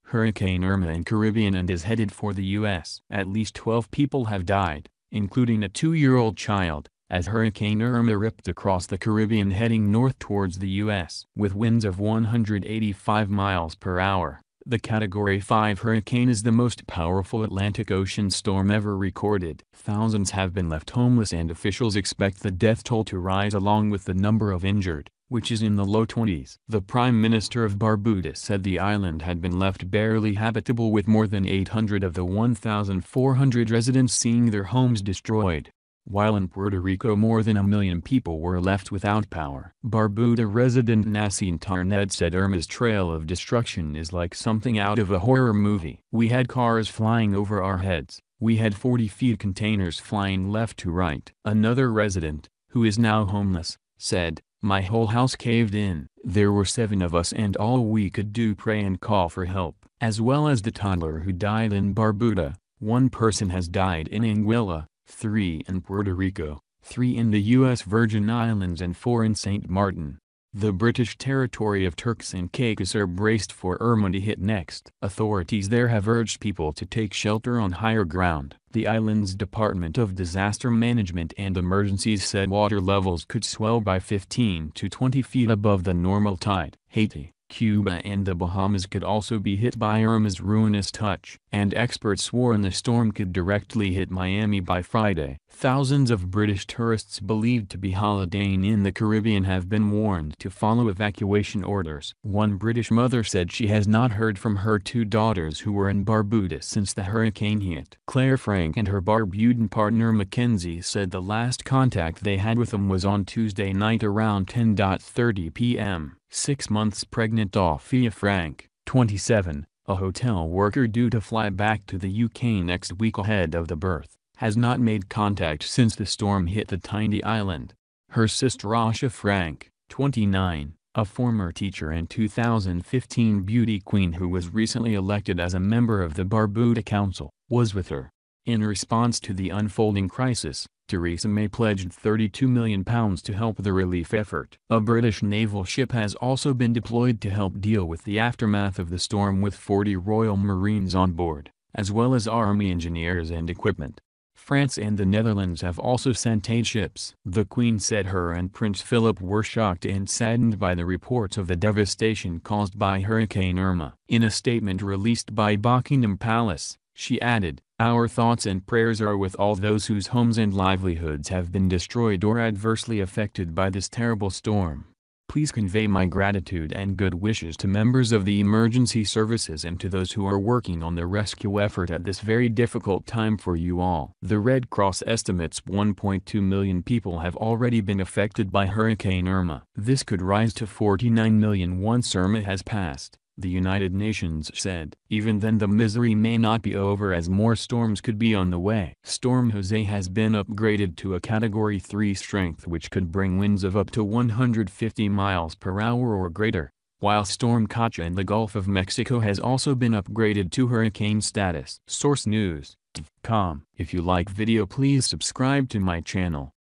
Hurricane Irma in Caribbean and is headed for the U.S. At least 12 people have died, including a 2-year-old child, as Hurricane Irma ripped across the Caribbean heading north towards the U.S. With winds of 185 miles per hour, the Category 5 hurricane is the most powerful Atlantic Ocean storm ever recorded. Thousands have been left homeless and officials expect the death toll to rise along with the number of injured, which is in the low 20s. The Prime Minister of Barbuda said the island had been left barely habitable with more than 800 of the 1,400 residents seeing their homes destroyed, while in Puerto Rico more than 1 million people were left without power. Barbuda resident Knacyntar Nedd said Irma's trail of destruction is like something out of a horror movie. We had cars flying over our heads, we had 40-feet containers flying left to right. Another resident, who is now homeless, said, "My whole house caved in. There were 7 of us and all we could do pray and call for help." As well as the toddler who died in Barbuda, 1 person has died in Anguilla, 3 in Puerto Rico, 3 in the U.S. Virgin Islands and 4 in St. Martin. The British territory of Turks and Caicos are braced for Irma to hit next. Authorities there have urged people to take shelter on higher ground. The island's Department of Disaster Management and Emergencies said water levels could swell by 15 to 20 feet above the normal tide. Haiti, Cuba and the Bahamas could also be hit by Irma's ruinous touch, and experts warn the storm could directly hit Miami by Friday. Thousands of British tourists believed to be holidaying in the Caribbean have been warned to follow evacuation orders. One British mother said she has not heard from her 2 daughters who were in Barbuda since the hurricane hit. Claire Frank and her Barbudan partner Mackenzie said the last contact they had with them was on Tuesday night around 10:30 p.m. 6 months pregnant Sophia Frank, 27, a hotel worker due to fly back to the UK next week ahead of the birth, has not made contact since the storm hit the tiny island. Her sister Asha Frank, 29, a former teacher and 2015 beauty queen who was recently elected as a member of the Barbuda Council, was with her. In response to the unfolding crisis, Theresa May pledged £32 million to help the relief effort. A British naval ship has also been deployed to help deal with the aftermath of the storm with 40 Royal Marines on board, as well as Army engineers and equipment. France and the Netherlands have also sent aid ships. The Queen said her and Prince Philip were shocked and saddened by the reports of the devastation caused by Hurricane Irma. In a statement released by Buckingham Palace, she added, "Our thoughts and prayers are with all those whose homes and livelihoods have been destroyed or adversely affected by this terrible storm. Please convey my gratitude and good wishes to members of the emergency services and to those who are working on the rescue effort at this very difficult time for you all." The Red Cross estimates 1.2 million people have already been affected by Hurricane Irma. This could rise to 49 million once Irma has passed, the United Nations said. Even then the misery may not be over as more storms could be on the way. Storm Jose has been upgraded to a Category 3 strength which could bring winds of up to 150 miles per hour or greater, while Storm Kacha in the Gulf of Mexico has also been upgraded to hurricane status. Source News.com. If you like video please subscribe to my channel.